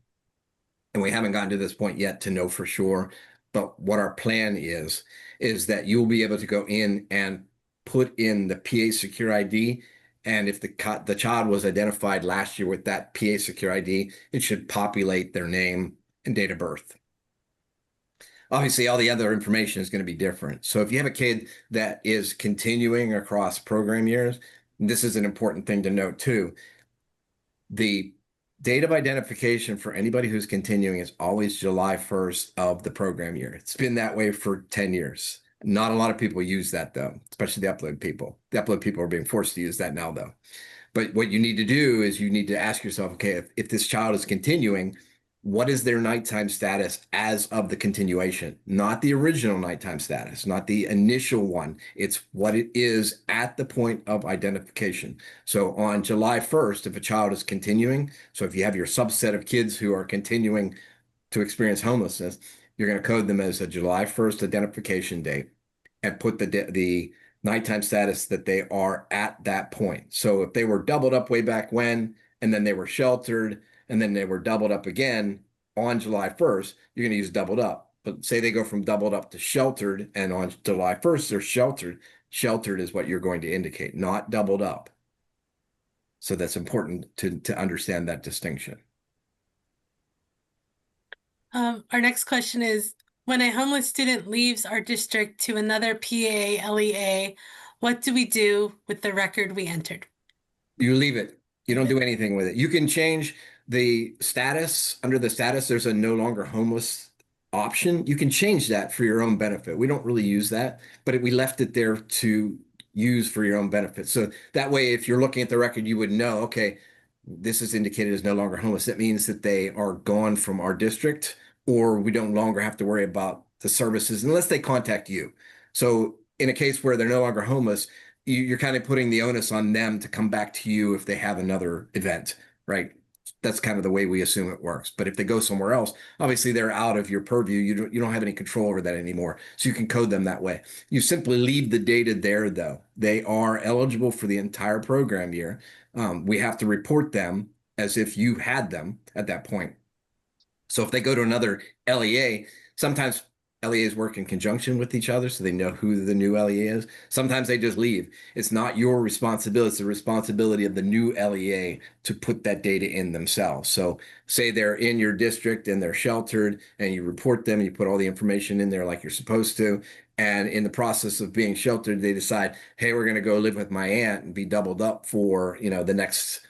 and we haven't gotten to this point yet to know for sure, but what our plan is that you'll be able to go in and put in the PA Secure ID. And if the child was identified last year with that PA Secure ID, it should populate their name and date of birth. Obviously, all the other information is going to be different. So if you have a kid that is continuing across program years, this is an important thing to note too. The date of identification for anybody who's continuing is always July 1st of the program year. It's been that way for 10 years. Not a lot of people use that though, especially the upload people. The upload people are being forced to use that now though. But what you need to do is you need to ask yourself, okay, if this child is continuing, what is their nighttime status as of the continuation? Not the original nighttime status, not the initial one. It's what it is at the point of identification. So on July 1st, if a child is continuing, so if you have your subset of kids who are continuing to experience homelessness, you're going to code them as a July 1st identification date and put the nighttime status that they are at that point. So if they were doubled up way back when, and then they were sheltered, and then they were doubled up again on July 1st, you're going to use doubled up. But say they go from doubled up to sheltered, and on July 1st, they're sheltered. Sheltered is what you're going to indicate, not doubled up. So that's important to understand that distinction. Our next question is, when a homeless student leaves our district to another PA, LEA, what do we do with the record we entered? You leave it. You don't do anything with it. You can change the status. Under the status, there's a no longer homeless option. You can change that for your own benefit. We don't really use that, but we left it there to use for your own benefit. So that way, if you're looking at the record, you would know, okay, this is indicated as no longer homeless. That means that they are gone from our district, or we don't longer have to worry about the services unless they contact you. So in a case where they're no longer homeless, you're kind of putting the onus on them to come back to you if they have another event, right? That's kind of the way we assume it works. But if they go somewhere else, obviously they're out of your purview. You don't have any control over that anymore. So you can code them that way. You simply leave the data there though. They are eligible for the entire program year. We have to report them as if you had them at that point. So if they go to another LEA, sometimes LEAs work in conjunction with each other so they know who the new LEA is. Sometimes they just leave. It's not your responsibility. It's the responsibility of the new LEA to put that data in themselves. So say they're in your district and they're sheltered and you report them, you put all the information in there like you're supposed to. And in the process of being sheltered, they decide, hey, we're going to go live with my aunt and be doubled up for, the next,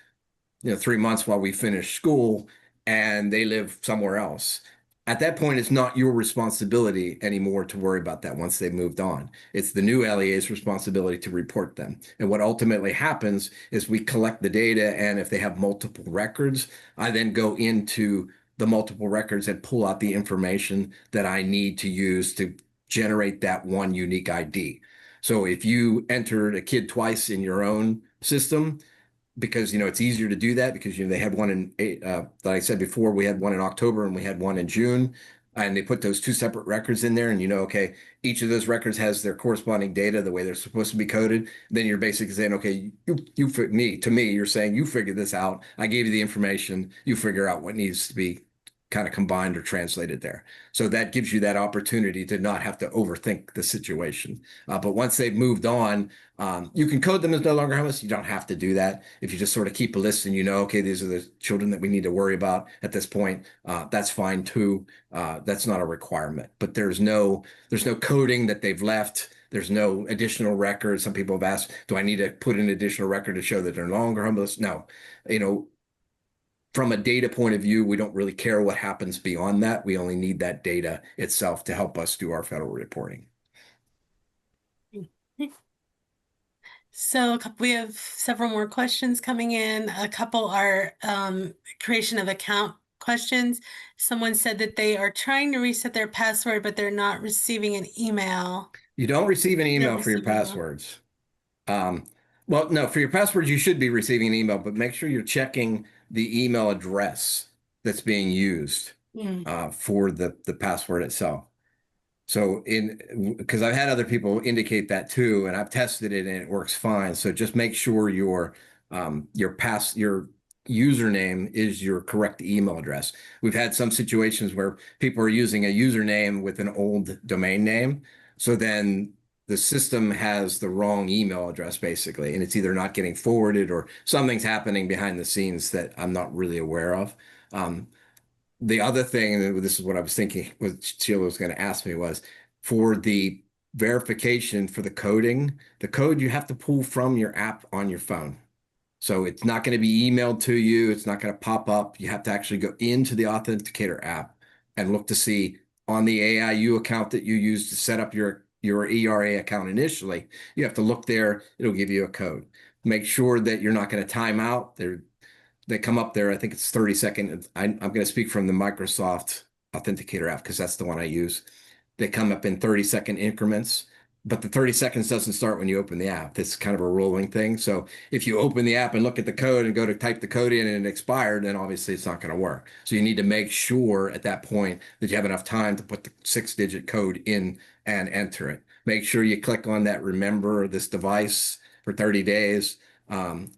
3 months while we finish school, and they live somewhere else. At that point, it's not your responsibility anymore to worry about that once they've moved on. It's the new LEA's responsibility to report them. And what ultimately happens is we collect the data, and if they have multiple records, I then go into the multiple records and pull out the information that I need to use to generate that one unique ID. So if you entered a kid twice in your own system, because it's easier to do that because they had one in like I said before, we had one in October and we had one in June, and they put those two separate records in there, and okay, each of those records has their corresponding data the way they're supposed to be coded. Then you're basically saying, okay, you're saying you figure this out. I gave you the information. You figure out what needs to be kind of combined or translated there. So that gives you that opportunity to not have to overthink the situation. But once they've moved on, you can code them as no longer homeless. You don't have to do that. If you just sort of keep a list and okay, these are the children that we need to worry about at this point, that's fine too. That's not a requirement, but there's no coding that they've left. There's no additional records. Some people have asked, do I need to put an additional record to show that they're no longer homeless? No, from a data point of view, we don't really care what happens beyond that. We only need that data itself to help us do our federal reporting. So we have several more questions coming in. A couple are creation of account questions. Someone said that they are trying to reset their password, but they're not receiving an email. You don't receive an email for your passwords. Well, no, for your passwords, you should be receiving an email, but make sure you're checking the email address that's being used for the password itself. So because I've had other people indicate that too, and I've tested it and it works fine. So just make sure your username is your correct email address. We've had some situations where people are using a username with an old domain name. So then the system has the wrong email address basically, and it's either not getting forwarded or something's happening behind the scenes that I'm not really aware of. The other thing, and this is what I was thinking, what Sheila was going to ask me, was for the verification for the coding, the code you have to pull from your app on your phone. So it's not going to be emailed to you. It's not going to pop up. You have to actually go into the Authenticator app and look to see on the AIU account that you use to set up your ERA account initially. You have to look there. It'll give you a code. Make sure that you're not going to time out. They come up there. I think it's 30 seconds. I'm going to speak from the Microsoft Authenticator app because that's the one I use. They come up in 30-second increments, but the 30 seconds doesn't start when you open the app. It's kind of a rolling thing. So if you open the app and look at the code and go to type the code in and it expired, then obviously it's not going to work. So you need to make sure at that point that you have enough time to put the 6-digit code in and enter it. Make sure you click on that remember this device for 30 days.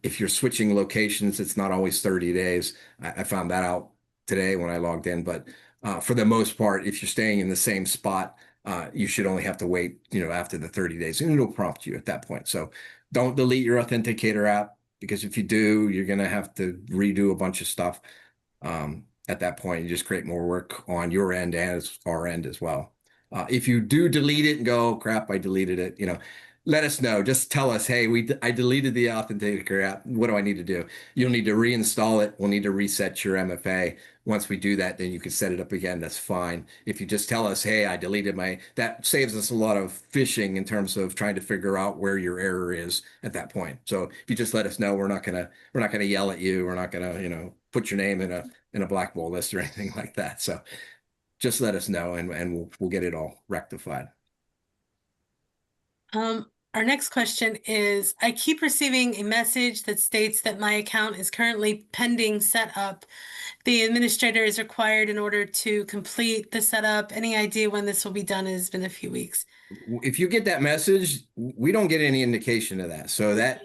If you're switching locations, it's not always 30 days. I found that out today when I logged in, but for the most part, if you're staying in the same spot, you should only have to wait, after the 30 days, and it'll prompt you at that point. So don't delete your Authenticator app, because if you do, you're going to have to redo a bunch of stuff. At that point, you just create more work on your end and our end as well. If you do delete it and go, oh, crap, I deleted it, let us know. Just tell us, hey, I deleted the Authenticator app. What do I need to do? You'll need to reinstall it. We'll need to reset your MFA. Once we do that, then you can set it up again. That's fine. If you just tell us, hey, I deleted that saves us a lot of fishing in terms of trying to figure out where your error is at that point. So if you just let us know, we're not gonna yell at you. We're not gonna, put your name in a blackball list or anything like that. So just let us know, and we'll get it all rectified. Our next question is, I keep receiving a message that states that my account is currently pending setup. The administrator is required in order to complete the setup. Any idea when this will be done? It has been a few weeks. If you get that message, we don't get any indication of that. So that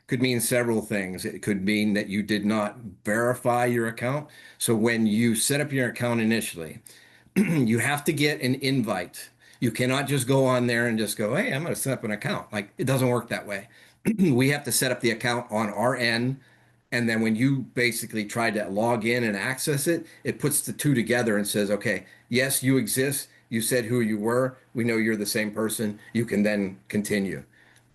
could mean several things. It could mean that you did not verify your account. So when you set up your account initially, you have to get an invite. You cannot just go on there and just go, hey, I'm going to set up an account. Like, it doesn't work that way. We have to set up the account on our end. And then when you basically try to log in and access it, it puts the two together and says, okay, yes, you exist. You said who you were. We know you're the same person. You can then continue.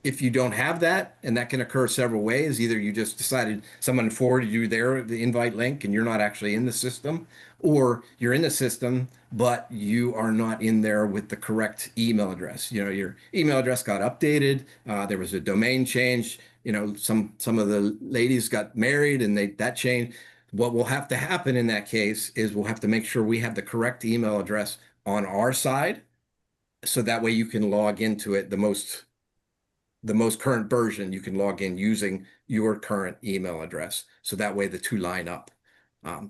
If you don't have that, and that can occur several ways, either you just decided someone forwarded you the invite link and you're not actually in the system, or you're in the system, but you are not in there with the correct email address. Your email address got updated. There was a domain change. Some of the ladies got married and that changed. What will have to happen in that case is we'll have to make sure we have the correct email address on our side, so that way you can log into it the most current version. You can log in using your current email address. So that way the two line up.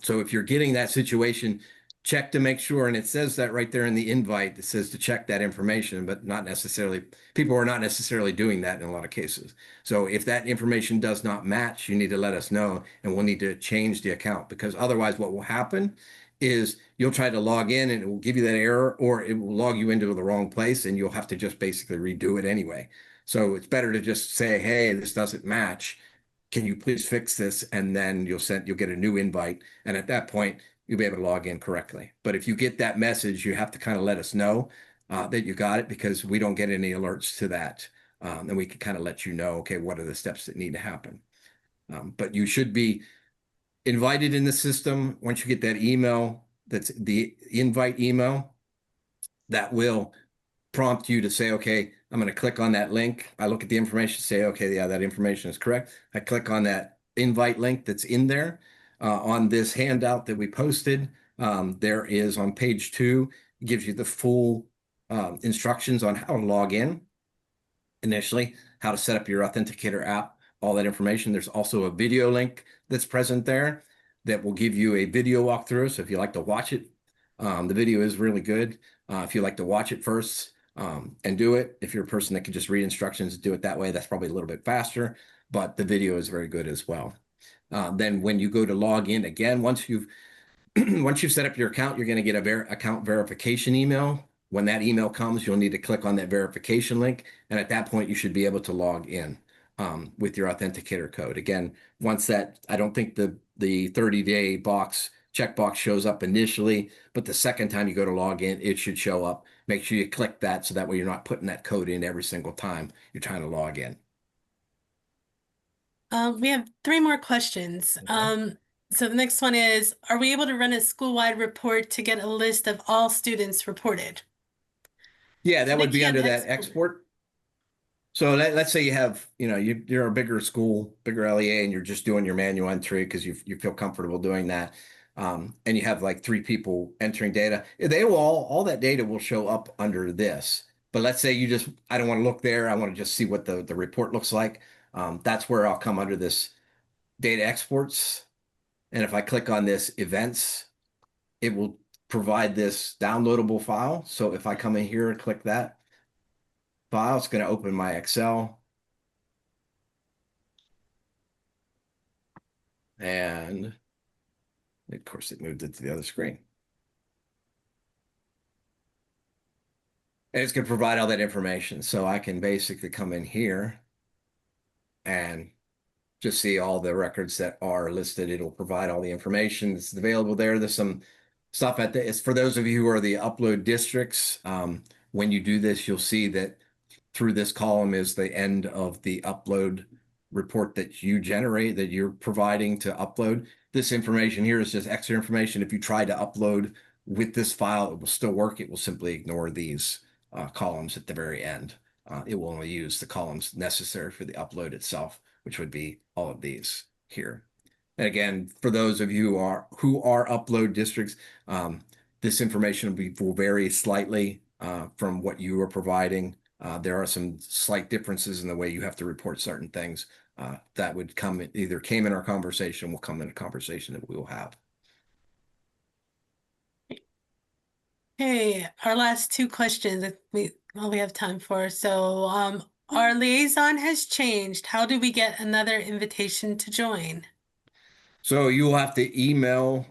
So if you're getting that situation, check to make sure, and it says that right there in the invite, it says to check that information, but people are not necessarily doing that in a lot of cases. So if that information does not match, you need to let us know, and we'll need to change the account, because otherwise what will happen is you'll try to log in and it will give you that error, or it will log you into the wrong place and you'll have to just basically redo it anyway. So it's better to just say, hey, this doesn't match. Can you please fix this? And then you'll get a new invite. And at that point, you'll be able to log in correctly. But if you get that message, you have to kind of let us know that you got it, because we don't get any alerts to that. And we can kind of let you know, okay, what are the steps that need to happen? But you should be invited in the system. Once you get that email, that's the invite email, that will prompt you to say, okay, I'm going to click on that link. I look at the information, say, okay, yeah, that information is correct. I click on that invite link that's in there. On this handout that we posted, there is on page 2, it gives you the full instructions on how to log in initially, how to set up your Authenticator app, all that information. There's also a video link that's present there that will give you a video walkthrough. So if you like to watch it, the video is really good. If you like to watch it first, and do it. If you're a person that can just read instructions, do it that way. That's probably a little bit faster, but the video is very good as well. Then when you go to log in again, once you've set up your account, you're going to get a account verification email. When that email comes, you'll need to click on that verification link. And at that point, you should be able to log in with your authenticator code. Again, once that, I don't think the 30-day checkbox shows up initially, but the second time you go to log in, it should show up. Make sure you click that so that way you're not putting that code in every single time you're trying to log in. We have 3 more questions. Okay. So the next one is, are we able to run a school-wide report to get a list of all students reported? Yeah, So that they would be can't under that export. So let's say you have, you're a bigger school, bigger LEA, and you're just doing your manual entry because you feel comfortable doing that. And you have like 3 people entering data. They will all that data will show up under this. But let's say I don't want to look there. I want to just see what the report looks like. That's where I'll come under this data exports. And if I click on this events, it will provide this downloadable file. So if I come in here and click that file, it's going to open my Excel. And of course, it moved it to the other screen. And it's going to provide all that information. So I can basically come in here and just see all the records that are listed. It'll provide all the information that's available there. There's some stuff it's for those of you who are the upload districts. When you do this, you'll see that through this column is the end of the upload report that you generate, that you're providing to upload. This information here is just extra information. If you try to upload with this file, it will still work. It will simply ignore these columns at the very end. It will only use the columns necessary for the upload itself, which would be all of these here. And again, for those of you who are upload districts, this information will vary slightly from what you are providing. There are some slight differences in the way you have to report certain things that would either came in our conversation, will come in a conversation that we will have. Okay, our last 2 questions that we have time for. So our liaison has changed. How do we get another invitation to join? So you will have to email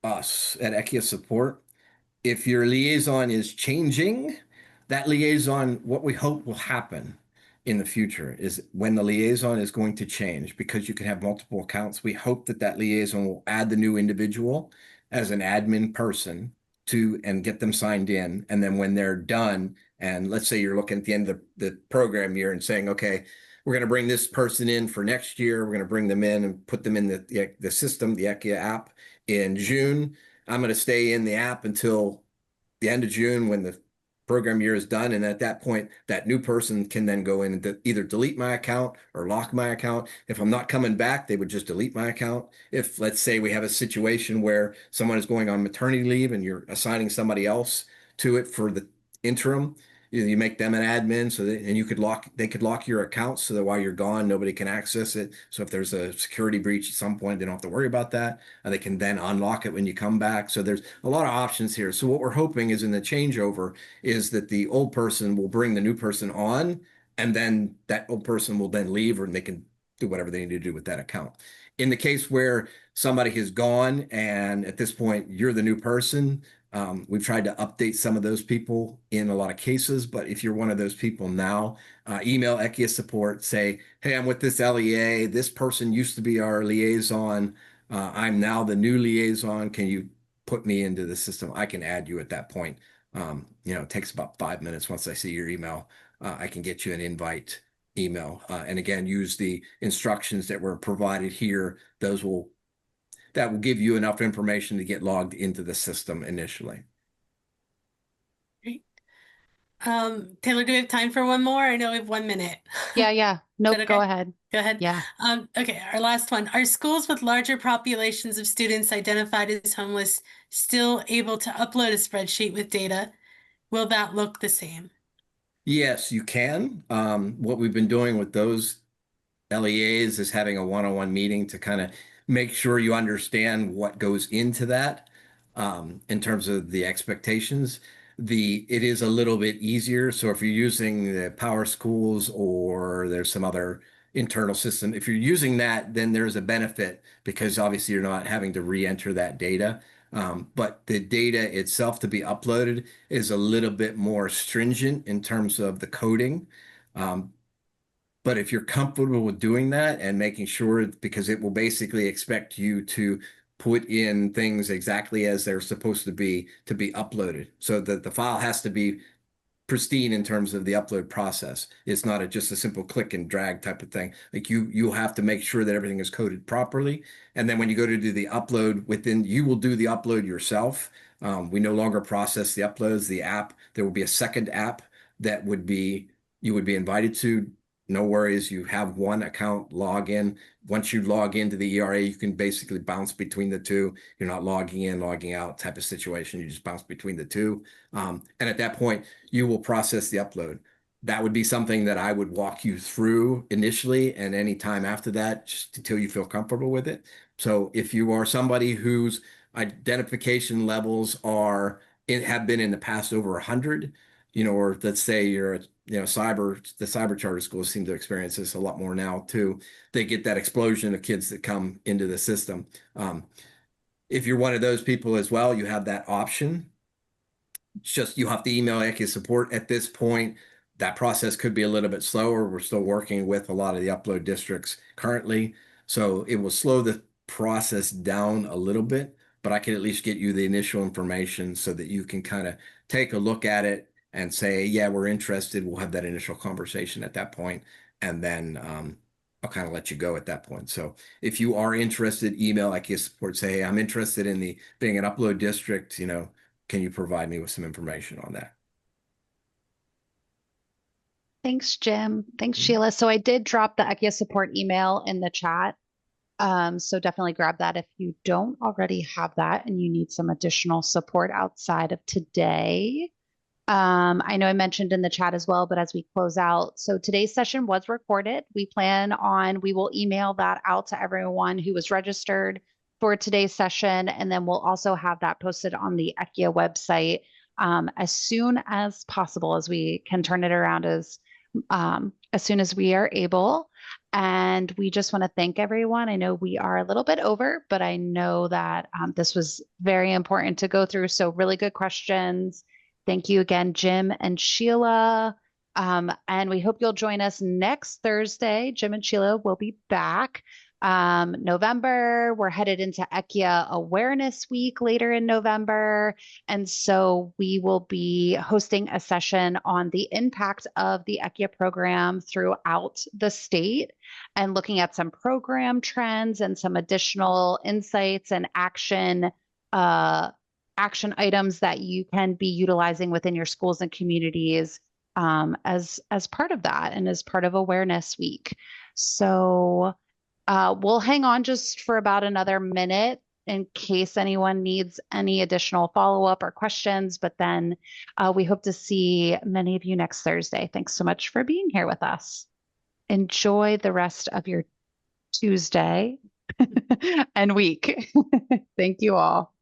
us at ECYEH Support. If your liaison is changing, that liaison, what we hope will happen in the future is when the liaison is going to change, because you can have multiple accounts, we hope that that liaison will add the new individual as an admin person and get them signed in. And then when they're done, and let's say you're looking at the end of the program year and saying, okay, we're going to bring this person in for next year. We're going to bring them in and put them in the system, the ECYEH app in June. I'm going to stay in the app until the end of June when the program year is done. And at that point, that new person can then go in and either delete my account or lock my account. If I'm not coming back, they would just delete my account. If, let's say, we have a situation where someone is going on maternity leave and you're assigning somebody else to it for the interim, you make them an admin they could lock your account so that while you're gone, nobody can access it. So if there's a security breach at some point, they don't have to worry about that. They can then unlock it when you come back. So there's a lot of options here. So what we're hoping is in the changeover is that the old person will bring the new person on, and then that old person will then leave, or they can do whatever they need to do with that account. In the case where somebody has gone and at this point you're the new person, we've tried to update some of those people in a lot of cases, but if you're one of those people now, email ECYEH Support, say, hey, I'm with this LEA. This person used to be our liaison. I'm now the new liaison. Can you put me into the system? I can add you at that point. It takes about 5 minutes. Once I see your email, I can get you an invite email. And again, use the instructions that were provided here. That will give you enough information to get logged into the system initially. Great. Taylor, do we have time for one more? I know we have 1 minute. Yeah. Nope, okay? go ahead. Go ahead. Yeah. Okay, our last one. Are schools with larger populations of students identified as homeless still able to upload a spreadsheet with data? Will that look the same? Yes, you can. What we've been doing with those LEAs is having a one-on-one meeting to kind of make sure you understand what goes into that in terms of the expectations. It is a little bit easier. So if you're using the Power Schools or there's some other internal system, if you're using that, then there's a benefit because obviously you're not having to re-enter that data. But the data itself to be uploaded is a little bit more stringent in terms of the coding. But if you're comfortable with doing that and making sure, because it will basically expect you to put in things exactly as they're supposed to be uploaded. So that the file has to be pristine in terms of the upload process. It's not just a simple click and drag type of thing. Like you have to make sure that everything is coded properly. And then when you go to do the upload you will do the upload yourself. We no longer process the uploads, the app. There will be a second app that you would be invited to. No worries. You have one account login. Once you log into the ERA, you can basically bounce between the two. You're not logging in, logging out type of situation. You just bounce between the two. And at that point, you will process the upload. That would be something that I would walk you through initially and any time after that, just until you feel comfortable with it. So if you are somebody whose identification levels have been in the past over 100, or let's say you're the cyber charter schools seem to experience this a lot more now too. They get that explosion of kids that come into the system. If you're one of those people as well, you have that option. It's just you have to email ECYEH support at this point. That process could be a little bit slower. We're still working with a lot of the upload districts currently, so it will slow the process down a little bit, but I can at least get you the initial information so that you can kind of take a look at it and say, yeah, we're interested. We'll have that initial conversation at that point, and then I'll kind of let you go at that point. So if you are interested, email ECYEH support, say, hey, I'm interested in being an upload district, can you provide me with some information on that? Thanks, Jim. Thanks, Sheila. So I did drop the ECYEH support email in the chat. So definitely grab that if you don't already have that and you need some additional support outside of today. I know I mentioned in the chat as well, but as we close out, so today's session was recorded. We will email that out to everyone who was registered for today's session. And then we'll also have that posted on the ECYEH website as soon as possible, as we can turn it around as soon as we are able. And we just want to thank everyone. I know we are a little bit over, but I know that this was very important to go through. So really good questions. Thank you again, Jim and Sheila. And we hope you'll join us next Thursday. Jim and Sheila will be back. November, we're headed into ECYEH Awareness Week later in November. And so we will be hosting a session on the impact of the ECYEH program throughout the state and looking at some program trends and some additional insights and action items that you can be utilizing within your schools and communities as part of that and as part of Awareness Week. So we'll hang on just for about another minute in case anyone needs any additional follow-up or questions, but then we hope to see many of you next Thursday. Thanks so much for being here with us. Enjoy the rest of your Tuesday and week. Thank you all.